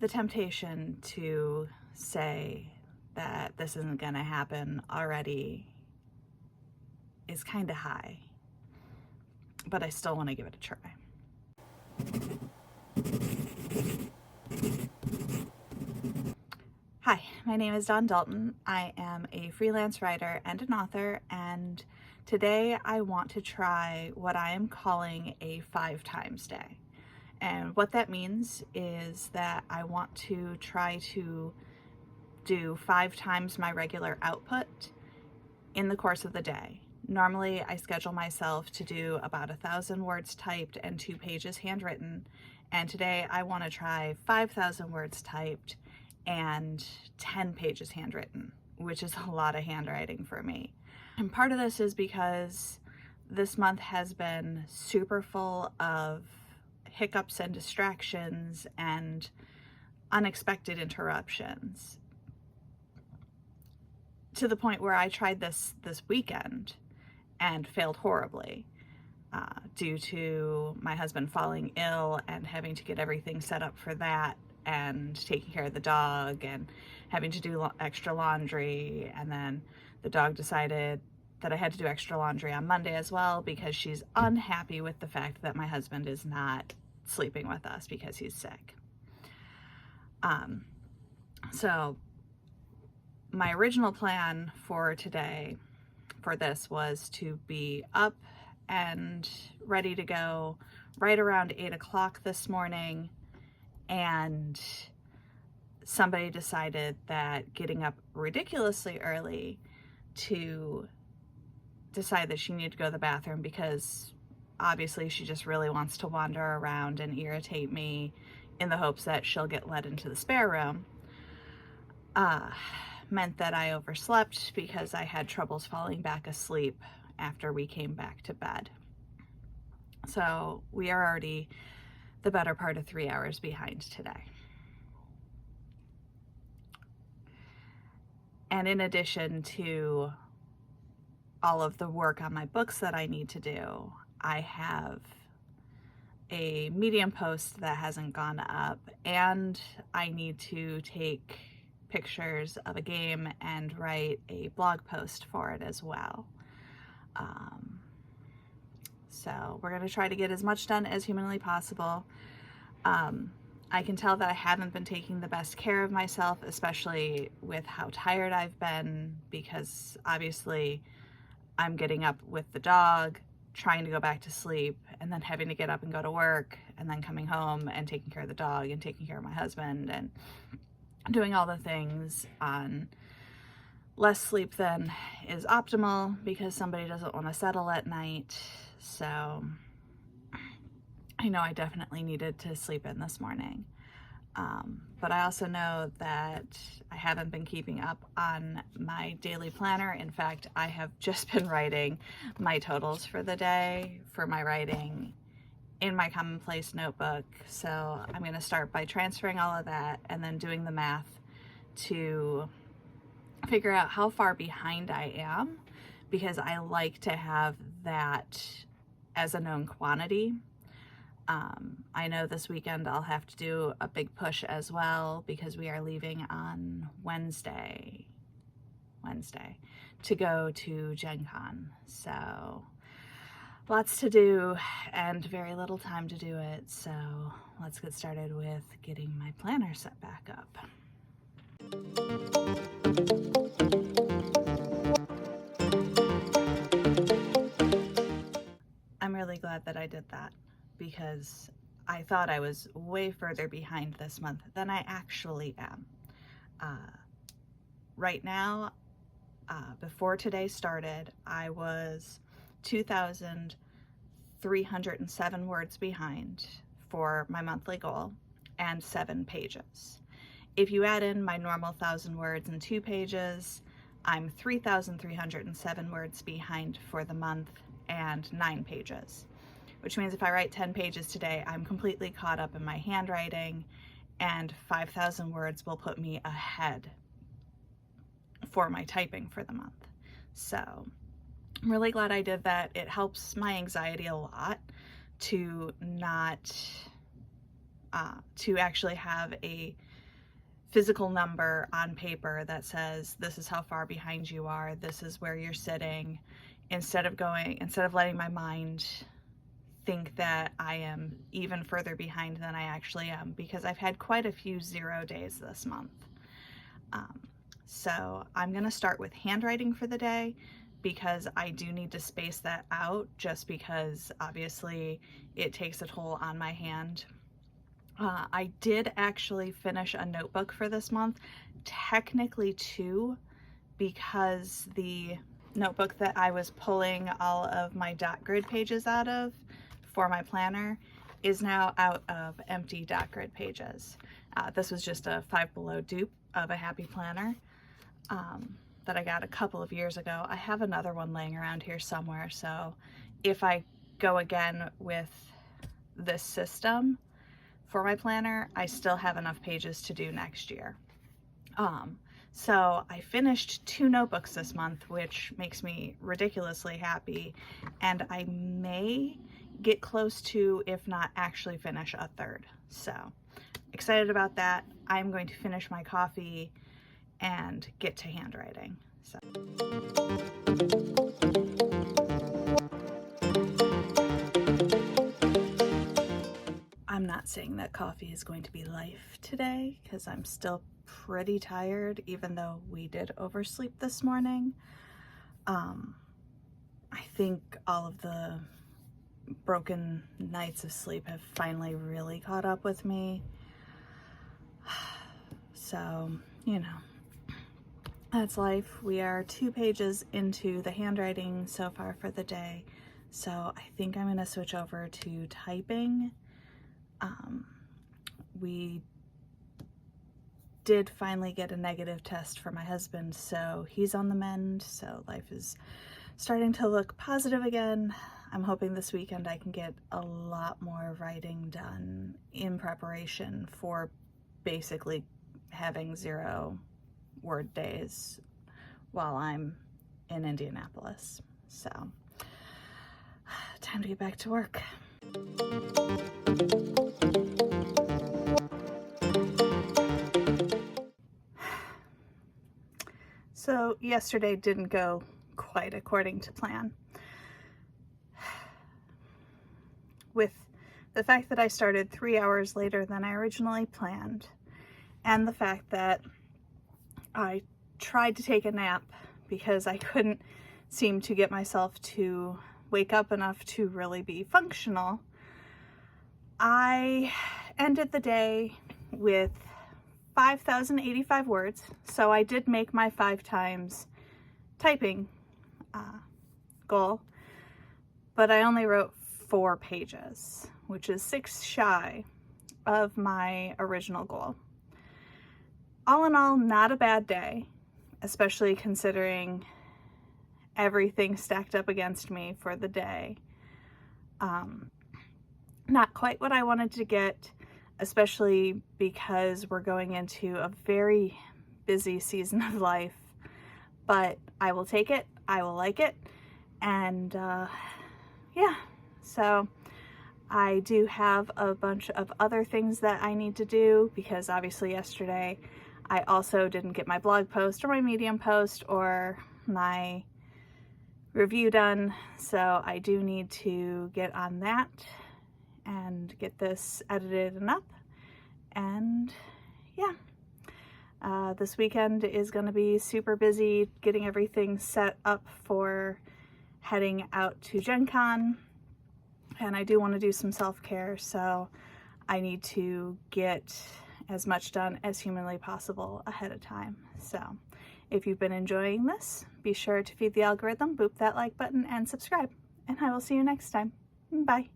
the temptation to say that this isn't going to happen already is kind of high, but I still want to give it a try. Hi, my name is Dawn Dalton. I am a freelance writer and an author, and today I want to try what I am calling a 5 times day. And what that means is that I want to try to do 5 times my regular output in the course of the day. Normally, I schedule myself to do about 1,000 words typed and 2 pages handwritten, and today I want to try 5,000 words typed and 10 pages handwritten, which is a lot of handwriting for me. And part of this is because this month has been super full of hiccups and distractions and unexpected interruptions, to the point where I tried this weekend and failed horribly due to my husband falling ill and having to get everything set up for that, and taking care of the dog and having to do extra laundry. And then the dog decided that I had to do extra laundry on Monday as well because she's unhappy with the fact that my husband is not sleeping with us because he's sick. So my original plan for today, for this, was to be up and ready to go right around 8 o'clock this morning, and somebody decided that getting up ridiculously early to decide that she needed to go to the bathroom because obviously she just really wants to wander around and irritate me in the hopes that she'll get led into the spare room, meant that I overslept because I had troubles falling back asleep after we came back to bed. So we are already the better part of 3 hours behind today. And in addition to all of the work on my books that I need to do, I have a Medium post that hasn't gone up, and I need to take pictures of a game and write a blog post for it as well. So we're going to try to get as much done as humanly possible. I can tell that I haven't been taking the best care of myself, especially with how tired I've been, because obviously I'm getting up with the dog, trying to go back to sleep, and then having to get up and go to work, and then coming home and taking care of the dog and taking care of my husband and doing all the things on less sleep than is optimal because somebody doesn't want to settle at night. So I know I definitely needed to sleep in this morning. But I also know that I haven't been keeping up on my daily planner. In fact, I have just been writing my totals for the day for my writing in my Commonplace notebook. So I'm going to start by transferring all of that and then doing the math to figure out how far behind I am, because I like to have that as a known quantity. I know this weekend I'll have to do a big push as well because we are leaving on Wednesday to go to Gen Con. So lots to do and very little time to do it. So let's get started with getting my planner set back up. I'm really glad that I did that, because I thought I was way further behind this month than I actually am. Right now, before today started, I was 2,307 words behind for my monthly goal and 7 pages. If you add in my normal 1,000 words and 2 pages, I'm 3,307 words behind for the month and 9 pages. Which means if I write 10 pages today, I'm completely caught up in my handwriting, and 5,000 words will put me ahead for my typing for the month. So I'm really glad I did that. It helps my anxiety a lot to not to actually have a physical number on paper that says this is how far behind you are, this is where you're sitting, instead of letting my mind think that I am even further behind than I actually am, because I've had quite a few 0 days this month. So I'm going to start with handwriting for the day, because I do need to space that out, just because obviously it takes a toll on my hand. I did actually finish a notebook for this month, technically 2, because the notebook that I was pulling all of my dot grid pages out of for my planner is now out of empty dot grid pages. This was just a Five Below dupe of a Happy Planner that I got a couple of years ago. I have another one laying around here somewhere, so if I go again with this system for my planner, I still have enough pages to do next year. So I finished 2 notebooks this month, which makes me ridiculously happy, and I may get close to, if not actually finish, a 3rd. So excited about that. I'm going to finish my coffee and get to handwriting. So I'm not saying that coffee is going to be life today, because I'm still pretty tired, even though we did oversleep this morning. I think all of the broken nights of sleep have finally really caught up with me. So, you know, that's life. We are 2 pages into the handwriting so far for the day, so I think I'm going to switch over to typing. We did finally get a negative test for my husband, so he's on the mend, so life is starting to look positive again. I'm hoping this weekend I can get a lot more writing done in preparation for basically having 0 word days while I'm in Indianapolis. So, time to get back to work. So yesterday didn't go quite according to plan. With the fact that I started 3 hours later than I originally planned, and the fact that I tried to take a nap because I couldn't seem to get myself to wake up enough to really be functional, I ended the day with 5,085 words. So I did make my 5 times typing goal, but I only wrote 4 pages, which is 6 shy of my original goal. All in all, not a bad day, especially considering everything stacked up against me for the day. Not quite what I wanted to get, especially because we're going into a very busy season of life, but I will take it, I will like it, and yeah, so I do have a bunch of other things that I need to do, because obviously yesterday I also didn't get my blog post or my Medium post or my review done, so I do need to get on that and get this edited and up. And yeah, this weekend is going to be super busy getting everything set up for heading out to Gen Con, and I do want to do some self-care, so I need to get as much done as humanly possible ahead of time. So if you've been enjoying this, be sure to feed the algorithm, boop that like button, and subscribe, and I will see you next time. Bye.